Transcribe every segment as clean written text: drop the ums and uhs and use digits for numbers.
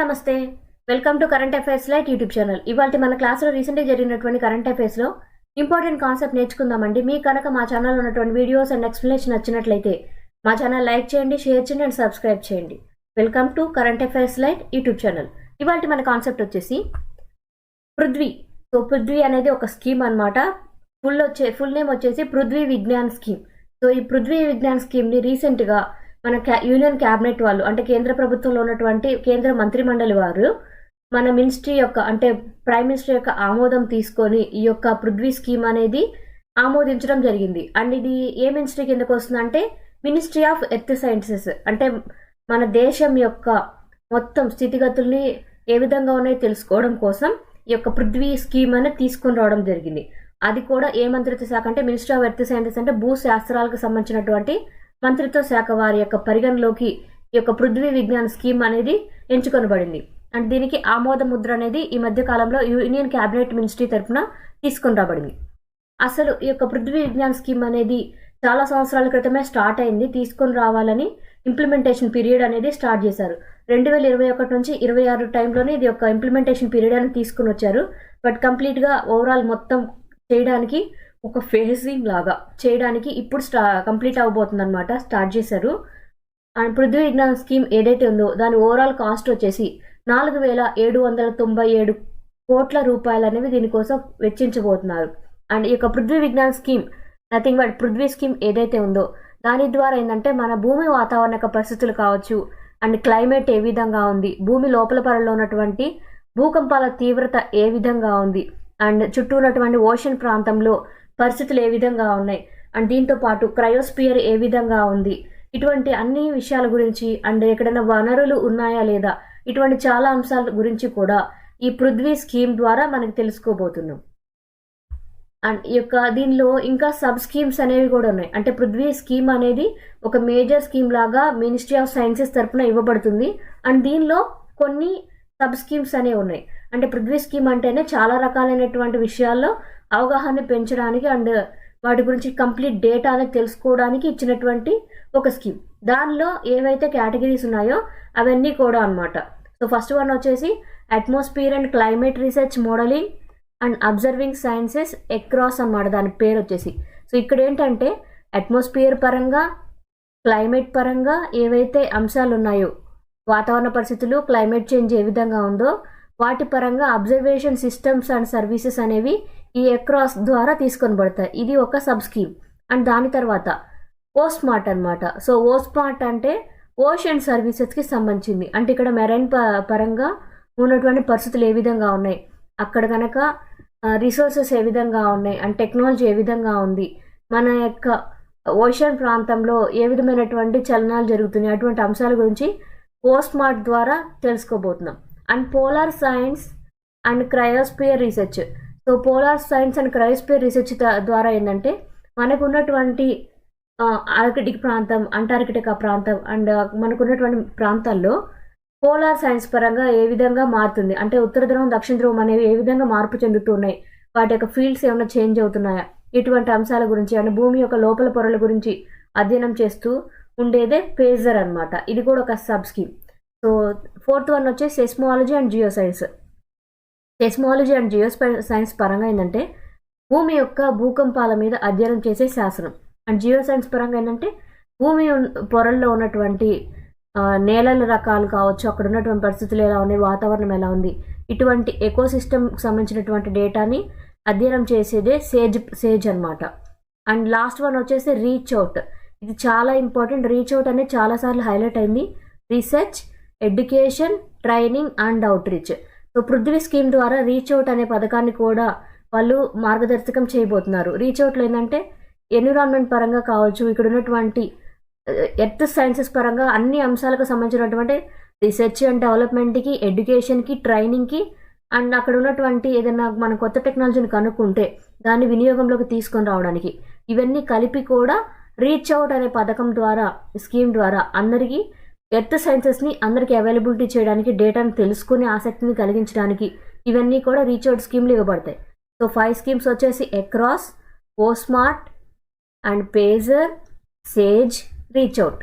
నమస్తే welcome to current affairs light YouTube channel. ఇవాళ మన క్లాస్లో రీసెంట్గా జరిగినటువంటి కరెంట్ అఫైర్స్లో ఇంపార్టెంట్ కాన్సెప్ట్ నేర్చుకుందామండి. మీ కనుక మా ఛానల్ ఉన్నటువంటి వీడియోస్ అండ్ ఎక్స్ప్లెనేషన్ నచ్చినట్లయితే మా ఛానల్ లైక్ చేయండి, షేర్ చేయండి అండ్ సబ్స్క్రైబ్ చేయండి. Welcome to current affairs light YouTube channel. ఇవాళ మన కాన్సెప్ట్ వచ్చేసి పృథ్వీ. సో పృథ్వీ అనేది ఒక స్కీమ్ అనమాట. ఫుల్ నేమ్ వచ్చేసి పృథ్వీ విజ్ఞాన్ స్కీమ్. సో ఈ పృథ్వీ విజ్ఞాన్ స్కీమ్ని రీసెంట్గా మన యూనియన్ క్యాబినెట్ వాళ్ళు, అంటే కేంద్ర ప్రభుత్వంలో ఉన్నటువంటి కేంద్ర మంత్రిమండలి వారు మన మినిస్ట్రీ యొక్క, అంటే ప్రైమ్ మినిస్టర్ యొక్క ఆమోదం తీసుకొని ఈ యొక్క పృథ్వీ స్కీమ్ అనేది ఆమోదించడం జరిగింది. అండ్ ఇది ఏ మినిస్ట్రీ కిందకు వస్తుందంటే మినిస్ట్రీ ఆఫ్ ఎర్త్ సైన్సెస్. అంటే మన దేశం యొక్క మొత్తం స్థితిగతుల్ని ఏ విధంగా ఉన్నాయో తెలుసుకోవడం కోసం ఈ యొక్క పృథ్వీ స్కీమ్ అనేది తీసుకొని రావడం జరిగింది. అది కూడా ఏ మంత్రిత్వ శాఖ అంటే మినిస్ట్రీ ఆఫ్ ఎర్త్ సైన్సెస్, అంటే భూ శాస్త్రాలకు సంబంధించినటువంటి మంత్రిత్వ శాఖ వారి యొక్క పరిగణలోకి ఈ యొక్క పృథ్వీ విజ్ఞాన్ స్కీమ్ అనేది ఎంచుకొనబడింది. అండ్ దీనికి ఆమోద ముద్ర అనేది ఈ మధ్య కాలంలో యూనియన్ క్యాబినెట్ మినిస్ట్రీ తరఫున తీసుకొని రాబడింది. అసలు ఈ యొక్క పృథ్వీ విజ్ఞాన్ స్కీమ్ అనేది చాలా సంవత్సరాల క్రితమే స్టార్ట్ అయింది. తీసుకొని రావాలని ఇంప్లిమెంటేషన్ పీరియడ్ అనేది స్టార్ట్ చేశారు. 2021 నుంచి 26 టైంలోనే ఇది యొక్క ఇంప్లిమెంటేషన్ పీరియడ్ అని తీసుకుని వచ్చారు. బట్ కంప్లీట్గా ఓవరాల్ మొత్తం చేయడానికి ఒక ఫేజింగ్ లాగా చేయడానికి ఇప్పుడు కంప్లీట్ అవబోతుంది అనమాట. స్టార్ట్ చేశారు. అండ్ పృథ్వీ విజ్ఞాన్ స్కీమ్ ఏదైతే ఉందో దాని ఓవరాల్ కాస్ట్ వచ్చేసి 4,797 కోట్ల రూపాయలు అనేవి దీనికోసం వెచ్చించబోతున్నారు. అండ్ ఈ యొక్క Prithvi Vigyan scheme nothing but Prithvi scheme ఏదైతే ఉందో దాని ద్వారా ఏంటంటే మన భూమి వాతావరణ పరిస్థితులు కావచ్చు, అండ్ క్లైమేట్ ఏ విధంగా ఉంది, భూమి లోపల పొరలో ఉన్నటువంటి భూకంపాల తీవ్రత ఏ విధంగా ఉంది, అండ్ చుట్టూ ఉన్నటువంటి ఓషన్ ప్రాంతంలో పరిస్థితులు ఏ విధంగా ఉన్నాయి, అండ్ దీంతో పాటు క్రయోస్పియర్ ఏ విధంగా ఉంది, ఇటువంటి అన్ని విషయాల గురించి, అండ్ ఎక్కడైనా వనరులు ఉన్నాయా లేదా, ఇటువంటి చాలా అంశాల గురించి కూడా ఈ పృథ్వీ స్కీమ్ ద్వారా మనకు తెలుసుకోబోతున్నాం. అండ్ ఈ యొక్క దీనిలో ఇంకా సబ్ స్కీమ్స్ అనేవి కూడా ఉన్నాయి. అంటే పృథ్వీ స్కీమ్ అనేది ఒక మేజర్ స్కీమ్ లాగా మినిస్ట్రీ ఆఫ్ సైన్సెస్ తరఫున ఇవ్వబడుతుంది. అండ్ దీనిలో కొన్ని సబ్ స్కీమ్స్ అనేవి ఉన్నాయి. అంటే పృథ్వీ స్కీమ్ అంటేనే చాలా రకాలైనటువంటి విషయాల్లో అవగాహన పెంచడానికి అండ్ వాటి గురించి కంప్లీట్ డేటా అనేది తెలుసుకోవడానికి ఇచ్చినటువంటి ఒక స్కీమ్. దానిలో ఏవైతే కేటగిరీస్ ఉన్నాయో అవన్నీ కూడా అనమాట. సో ఫస్ట్ వన్ వచ్చేసి atmosphere and climate research modelling and observing sciences across అన్నమాట దాని పేరు వచ్చేసి. సో ఇక్కడ ఏంటంటే అట్మాస్ఫియర్ పరంగా, క్లైమేట్ పరంగా ఏవైతే అంశాలు ఉన్నాయో, వాతావరణ పరిస్థితులు, క్లైమేట్ చేంజ్ ఏ విధంగా ఉందో వాటి పరంగా అబ్జర్వేషన్ సిస్టమ్స్ అండ్ సర్వీసెస్ అనేవి ఈ అక్రాస్ ద్వారా తీసుకొని పడతాయి. ఇది ఒక సబ్ స్కీమ్. అండ్ దాని తర్వాత ఓస్మార్ట్ అనమాట. సో ఓస్మార్ట్ అంటే ఓషన్ సర్వీసెస్కి సంబంధించింది. అంటే ఇక్కడ మెరైన్ పరంగా ఉన్నటువంటి పరిస్థితులు ఏ విధంగా ఉన్నాయి, అక్కడ కనుక రిసోర్సెస్ ఏ విధంగా ఉన్నాయి, అండ్ టెక్నాలజీ ఏ విధంగా ఉంది, మన యొక్క ఓషన్ ప్రాంతంలో ఏ విధమైనటువంటి చలనాలు జరుగుతున్నాయి, అటువంటి అంశాల గురించి ఓస్మార్ట్ ద్వారా తెలుసుకోబోతున్నాం. And polar science and cryosphere research. So polar science and cryosphere research ద్వారా ఏంటంటే మనకు ఉన్నటువంటి ఆర్కిటిక్ ప్రాంతం, అంటార్కిటికా ప్రాంతం అండ్ మనకున్నటువంటి ప్రాంతాల్లో పోలార్ సైన్స్ పరంగా ఏ విధంగా మారుతుంది, అంటే ఉత్తర ధ్రువం, దక్షిణ ధ్రువం అనేవి ఏ విధంగా మార్పు చెందుతున్నాయి, వాటి యొక్క ఫీల్డ్స్ ఏమైనా చేంజ్ అవుతున్నాయా, ఇటువంటి అంశాల గురించి, అంటే భూమి యొక్క లోపల పొరల గురించి అధ్యయనం చేస్తూ ఉండేదే పేజర్ అనమాట. ఇది కూడా ఒక sub scheme. So fourth one వచ్చి seismology and geoscience. Seismology and geoscience పరంగా ఏంటంటే భూమి యొక్క భూకంపాల మీద అధ్యయనం చేసే శాస్త్రం. అండ్ జియో సైన్స్ పరంగా ఏంటంటే భూమి పొరల్లో ఉన్నటువంటి నేలల రకాలు కావచ్చు, అక్కడ ఉన్నటువంటి పరిస్థితులు ఎలా ఉన్నాయి, వాతావరణం ఎలా ఉంది, ఇటువంటి ఎకోసిస్టమ్కి సంబంధించినటువంటి డేటాని అధ్యయనం చేసేదే సేజ్ అనమాట. అండ్ లాస్ట్ వన్ వచ్చేసి రీచ్ అవుట్. ఇది చాలా ఇంపార్టెంట్. రీచ్ అవుట్ అనేది చాలాసార్లు హైలైట్ అయింది. Research, education, training and out reach. So Prithvi scheme ద్వారా రీచ్ అవుట్ అనే పథకాన్ని కూడా వాళ్ళు మార్గదర్శకం చేయబోతున్నారు. రీచ్ అవుట్లో ఏంటంటే ఎన్విరాన్మెంట్ పరంగా కావచ్చు, ఇక్కడ ఉన్నటువంటి ఎర్త్ సైన్సెస్ పరంగా అన్ని అంశాలకు సంబంధించినటువంటి రీసెర్చ్ అండ్ డెవలప్మెంట్కి, ఎడ్యుకేషన్కి, ట్రైనింగ్కి, అండ్ అక్కడ ఉన్నటువంటి ఏదైనా మనం కొత్త టెక్నాలజీని కనుక్కుంటే దాన్ని వినియోగంలోకి తీసుకొని రావడానికి, ఇవన్నీ కలిపి కూడా రీచ్ అవుట్ అనే పథకం ద్వారా, స్కీమ్ ద్వారా అందరికీ ఎర్త్ సైన్సెస్ని అందరికీ అవైలబిలిటీ చేయడానికి, డేటాను తెలుసుకునే ఆసక్తిని కలిగించడానికి ఇవన్నీ కూడా రీచ్ అవుట్ స్కీమ్లు ఇవ్వబడతాయి. సో 5 స్కీమ్స్ వచ్చేసి ACROSS, OSMART and PACER, SAGE, reach out.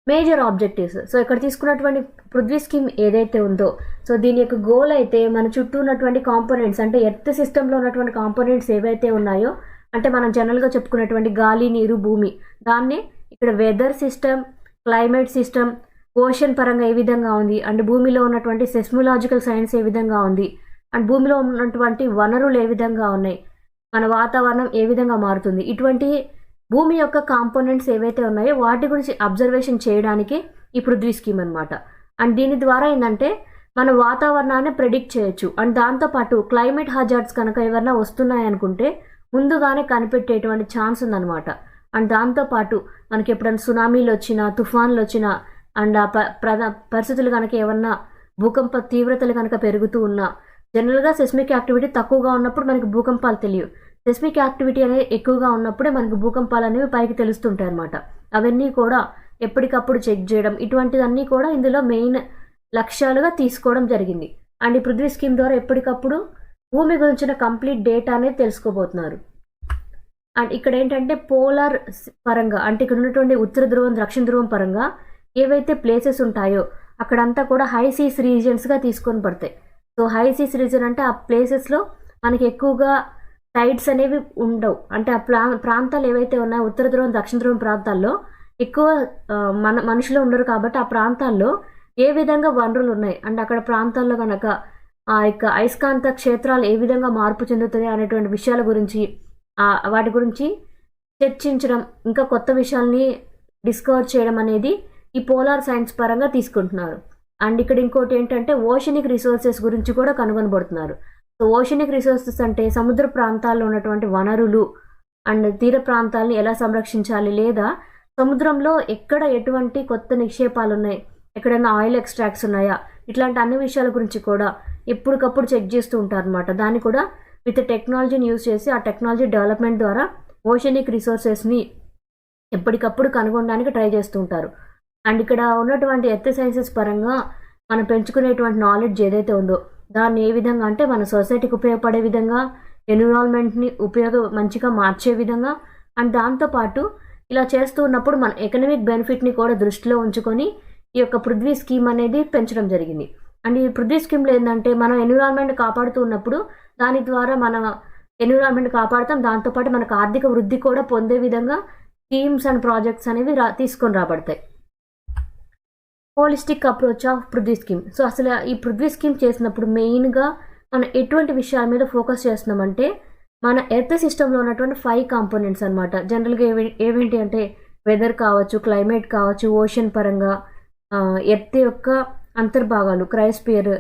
Major objectives. So ఇక్కడ తీసుకున్నటువంటి పృథ్వీ స్కీమ్ ఏదైతే ఉందో, సో దీని యొక్క గోల్ అయితే మన చుట్టూ ఉన్నటువంటి కాంపోనెంట్స్, అంటే ఎర్త్ సిస్టంలో ఉన్నటువంటి కాంపోనెంట్స్ ఏవైతే ఉన్నాయో, అంటే మనం జనరల్గా చెప్పుకున్నటువంటి గాలి, నీరు, భూమి, దాన్ని ఇక్కడ weather system, climate system, ocean పరంగా ఏ విధంగా ఉంది, అండ్ భూమిలో ఉన్నటువంటి సెస్మోలాజికల్ సైన్స్ ఏ విధంగా ఉంది, అండ్ భూమిలో ఉన్నటువంటి వనరులు ఏ విధంగా ఉన్నాయి, మన వాతావరణం ఏ విధంగా మారుతుంది, ఇటువంటి భూమి యొక్క కాంపోనెంట్స్ ఏవైతే ఉన్నాయో వాటి గురించి అబ్జర్వేషన్ చేయడానికి ఈ పృథ్వీ స్కీమ్ అనమాట. అండ్ దీని ద్వారా ఏంటంటే మన వాతావరణాన్ని ప్రెడిక్ట్ చేయొచ్చు. అండ్ దాంతోపాటు క్లైమేట్ హజార్డ్స్ కనుక ఏమైనా వస్తున్నాయనుకుంటే ముందుగానే కనిపెట్టేటువంటి ఛాన్స్ ఉందన్నమాట. అండ్ దాంతోపాటు మనకి ఎప్పుడైనా సునామీలు వచ్చినా, తుఫాన్లు వచ్చినా, అండ్ ఆ పరిస్థితులు కనుక ఏమన్నా భూకంప తీవ్రతలు కనుక పెరుగుతూ ఉన్నా, జనరల్గా సెస్మిక్ యాక్టివిటీ తక్కువగా ఉన్నప్పుడు మనకి భూకంపాలు తెలియవు. సెస్మిక్ యాక్టివిటీ అనేది ఎక్కువగా ఉన్నప్పుడే మనకి భూకంపాలు అనేవి పైకి తెలుస్తుంటాయి అన్నమాట. అవన్నీ కూడా ఎప్పటికప్పుడు చెక్ చేయడం, ఇటువంటివన్నీ కూడా ఇందులో మెయిన్ లక్ష్యాలుగా తీసుకోవడం జరిగింది. అండ్ ఈ పృథ్వీ స్కీమ్ ద్వారా ఎప్పటికప్పుడు భూమి గురించిన కంప్లీట్ డేటా అనేది తెలుసుకోబోతున్నారు. అండ్ ఇక్కడ ఏంటంటే పోలార్ పరంగా, అంటే ఇక్కడ ఉన్నటువంటి ఉత్తర ధ్రువం, దక్షిణ ధ్రువం పరంగా ఏవైతే ప్లేసెస్ ఉంటాయో అక్కడంతా కూడా హై సీస్ రీజియన్స్గా తీసుకొని పడతాయి. సో హై సీస్ రీజన్ అంటే ఆ ప్లేసెస్లో మనకి ఎక్కువగా టైడ్స్ అనేవి ఉండవు. అంటే ఆ ప్రాంతాలు ఏవైతే ఉన్నాయో ఉత్తర ధ్రువం, దక్షిణ ధ్రువం ప్రాంతాల్లో ఎక్కువ మనుషులు ఉండరు కాబట్టి ఆ ప్రాంతాల్లో ఏ విధంగా వనరులు ఉన్నాయి, అండ్ అక్కడ ప్రాంతాల్లో కనుక ఆ యొక్క అయస్కాంత క్షేత్రాలు ఏ విధంగా మార్పు చెందుతాయి అనేటువంటి విషయాల గురించి, వాటి గురించి చర్చించడం, ఇంకా కొత్త విషయాల్ని డిస్కవర్ చేయడం అనేది ఈ పోలార్ సైన్స్ పరంగా తీసుకుంటున్నారు. అండ్ ఇక్కడ ఇంకోటి ఏంటంటే ఓషనిక్ రిసోర్సెస్ గురించి కూడా కనుగొనబడుతున్నారు. సో ఓషనిక్ రిసోర్సెస్ అంటే సముద్ర ప్రాంతాల్లో ఉన్నటువంటి వనరులు అండ్ తీర ప్రాంతాలని ఎలా సంరక్షించాలి, లేదా సముద్రంలో ఎక్కడ ఎటువంటి కొత్త నిక్షేపాలు ఉన్నాయి, ఎక్కడైనా ఆయిల్ ఎక్స్ట్రాక్ట్స్ ఉన్నాయా, ఇట్లాంటి అన్ని విషయాల గురించి కూడా ఎప్పటికప్పుడు చెక్ చేస్తూ ఉంటారు అనమాట. దాన్ని కూడా విత్ టెక్నాలజీని యూజ్ చేసి ఆ టెక్నాలజీ డెవలప్మెంట్ ద్వారా ఓషనిక్ రిసోర్సెస్ని ఎప్పటికప్పుడు కనుగొనడానికి ట్రై చేస్తూ ఉంటారు. అండ్ ఇక్కడ ఉన్నటువంటి ఎర్త్ సైన్సెస్ పరంగా మనం పెంచుకునేటువంటి నాలెడ్జ్ ఏదైతే ఉందో దాన్ని ఏ విధంగా అంటే మన సొసైటీకి ఉపయోగపడే విధంగా, ఎన్విరాన్మెంట్ని మంచిగా మార్చే విధంగా, అండ్ దాంతోపాటు ఇలా చేస్తూ ఉన్నప్పుడు మన ఎకనామిక్ బెనిఫిట్ని కూడా దృష్టిలో ఉంచుకొని ఈ యొక్క పృథ్వీ స్కీమ్ అనేది పెంచడం జరిగింది. అండ్ ఈ పృథ్వీ స్కీమ్లో ఏంటంటే మనం ఎన్విరాన్మెంట్ కాపాడుతూ ఉన్నప్పుడు దాని ద్వారా మన ఎన్విరాన్మెంట్ కాపాడుతాం, దాంతోపాటు మనకు ఆర్థిక వృద్ధి కూడా పొందే విధంగా స్కీమ్స్ అండ్ ప్రాజెక్ట్స్ అనేవి తీసుకొని రాబడతాయి. Holistic approach of Prithvi scheme. So అసలు ఈ పృథ్వీ స్కీమ్ చేసినప్పుడు మెయిన్గా మనం ఎటువంటి విషయాల మీద ఫోకస్ చేస్తున్నామంటే మన ఎర్త్ సిస్టంలో ఉన్నటువంటి 5 కాంపోనెంట్స్ అనమాట. జనరల్గా ఏవేంటి అంటే వెదర్ కావచ్చు, క్లైమేట్ కావచ్చు, ఓషన్ పరంగా ఎర్త్ యొక్క అంతర్భాగాలు, క్రైస్పియర్,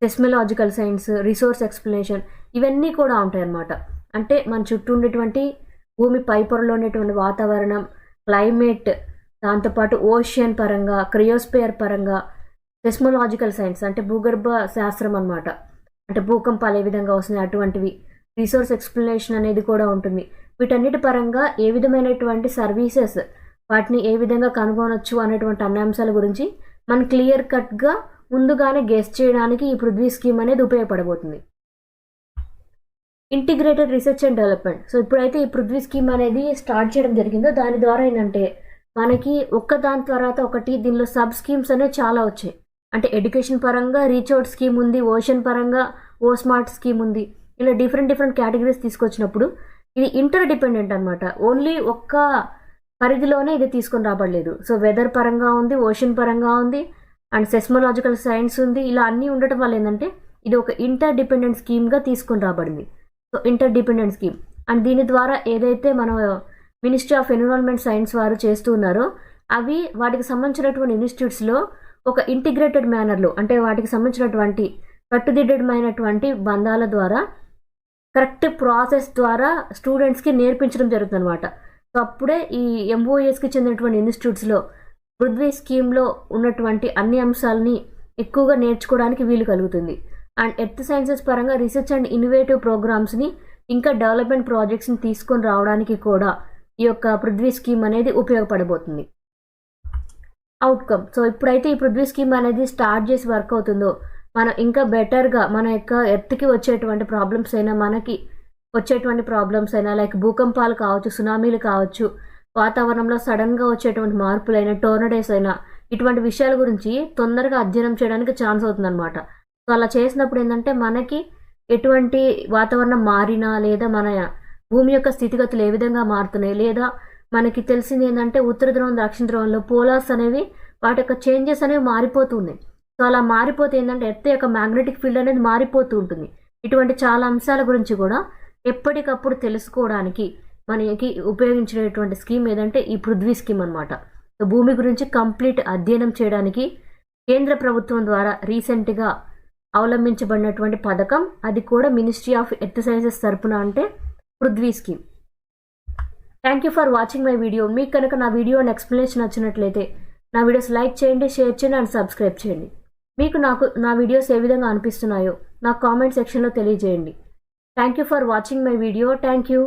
సెస్మలాజికల్ సైన్స్, రిసోర్స్ ఎక్స్ప్లెనేషన్, ఇవన్నీ కూడా ఉంటాయి అన్నమాట. అంటే మన చుట్టూ ఉండేటువంటి భూమి పై పొరలో ఉండేటువంటి వాతావరణం, క్లైమేట్, దాంతోపాటు ఓషియన్ పరంగా, క్రియోస్పియర్ పరంగా, సెస్మలాజికల్ సైన్స్ అంటే భూగర్భ శాస్త్రం అనమాట. అంటే భూకంపాలు ఏ విధంగా వస్తున్నాయి అటువంటివి, రిసోర్స్ ఎక్స్ప్లెనేషన్ అనేది కూడా ఉంటుంది. వీటన్నిటి పరంగా ఏ విధమైనటువంటి సర్వీసెస్ వాటిని ఏ విధంగా కనుగొనొచ్చు అనేటువంటి అన్ని అంశాల గురించి మనం క్లియర్ కట్గా ముందుగానే గెస్ చేయడానికి ఈ పృథ్వీ స్కీమ్ అనేది ఉపయోగపడబోతుంది. Integrated research and development. So ఇప్పుడైతే ఈ పృథ్వీ స్కీమ్ అనేది స్టార్ట్ చేయడం జరిగిందో దాని ద్వారా ఏంటంటే మనకి దాని తర్వాత ఒకటి దీనిలో సబ్ స్కీమ్స్ అనేవి చాలా వచ్చాయి. అంటే ఎడ్యుకేషన్ పరంగా రీచ్ అవుట్ స్కీమ్ ఉంది, ఓషన్ పరంగా ఓ స్మార్ట్ స్కీమ్ ఉంది. ఇలా డిఫరెంట్ కేటగిరీస్ తీసుకొచ్చినప్పుడు ఇది ఇంటర్ డిపెండెంట్ అనమాట. ఓన్లీ ఒక్క పరిధిలోనే ఇది తీసుకొని రాబడలేదు. సో వెదర్ పరంగా ఉంది, ఓషన్ పరంగా ఉంది, అండ్ సెస్మలాజికల్ సైన్స్ ఉంది. ఇలా అన్నీ ఉండటం వల్ల ఏంటంటే ఇది ఒక ఇంటర్ డిపెండెంట్ స్కీమ్గా తీసుకొని రాబడింది. So interdependent scheme. And దీని ద్వారా ఏదైతే మన మినిస్ట్రీ ఆఫ్ ఎన్విరాన్మెంట్ సైన్స్ వారు చేస్తూ ఉన్నారో అవి వాటికి సంబంధించినటువంటి ఇన్స్టిట్యూట్స్లో ఒక ఇంటిగ్రేటెడ్ మేనర్లో, అంటే వాటికి సంబంధించినటువంటి కట్టుదిట్టమైనటువంటి బంధాల ద్వారా కరెక్ట్ ప్రాసెస్ ద్వారా స్టూడెంట్స్కి నేర్పించడం జరుగుతుంది అనమాట. సో అప్పుడే ఈ ఎంఓఎస్కి చెందినటువంటి ఇన్స్టిట్యూట్స్లో పృథ్వీ స్కీమ్లో ఉన్నటువంటి అన్ని అంశాలని ఎక్కువగా నేర్చుకోవడానికి వీలు కలుగుతుంది. అండ్ ఎర్త్ సైన్సెస్ పరంగా రీసెర్చ్ అండ్ ఇన్నోవేటివ్ ప్రోగ్రామ్స్ని ఇంకా డెవలప్మెంట్ ప్రాజెక్ట్స్ని తీసుకొని రావడానికి కూడా ఈ యొక్క పృథ్వీ స్కీమ్ అనేది ఉపయోగపడబోతుంది. అవుట్కమ్. సో ఇప్పుడైతే ఈ పృథ్వీ స్కీమ్ అనేది స్టార్ట్ చేసి వర్క్ అవుతుందో మనం ఇంకా బెటర్గా మన యొక్క ఎర్త్కి వచ్చేటువంటి ప్రాబ్లమ్స్ అయినా, మనకి వచ్చేటువంటి ప్రాబ్లమ్స్ అయినా, లైక్ భూకంపాలు కావచ్చు, సునామీలు కావచ్చు, వాతావరణంలో సడన్గా వచ్చేటువంటి మార్పులైనా, టోర్నడోస్ అయినా, ఇటువంటి విషయాల గురించి తొందరగా అధ్యయనం చేయడానికి ఛాన్స్ అవుతుందన్నమాట. సో అలా చేసినప్పుడు ఏంటంటే మనకి ఎటువంటి వాతావరణం మారినా, లేదా మన భూమి యొక్క స్థితిగతులు ఏ విధంగా మారుతున్నాయి, లేదా మనకి తెలిసింది ఏంటంటే ఉత్తర ధ్రువం దక్షిణ ధ్రువంలో పోలార్స్ అనేవి వాటి యొక్క చేంజెస్ అనేవి మారిపోతున్నాయి. సో అలా మారిపోతే ఏంటంటే ఎర్త్ యొక్క మ్యాగ్నెటిక్ ఫీల్డ్ అనేది మారిపోతూ ఉంటుంది. ఇటువంటి చాలా అంశాల గురించి కూడా ఎప్పటికప్పుడు తెలుసుకోవడానికి మనకి ఉపయోగించినటువంటి స్కీమ్ ఏదంటే ఈ పృథ్వీ స్కీమ్ అనమాట. సో భూమి గురించి కంప్లీట్ అధ్యయనం చేయడానికి కేంద్ర ప్రభుత్వం ద్వారా రీసెంట్గా అవలంబించబడినటువంటి పథకం, అది కూడా మినిస్ట్రీ ఆఫ్ ఎర్త్ సైన్సెస్ తరపున, అంటే Prithvi scheme. Thank you for watching my video. మీకు కనుక నా వీడియో అండ్ ఎక్స్ప్లెనేషన్ నచ్చినట్లయితే నా వీడియోస్ లైక్ చేయండి, షేర్ చేయండి అండ్ సబ్స్క్రైబ్ చేయండి. మీకు నా వీడియోస్ ఏ విధంగా అనిపిస్తున్నాయో నాకు కామెంట్ సెక్షన్లో తెలియజేయండి. Thank you for watching my video. Thank you.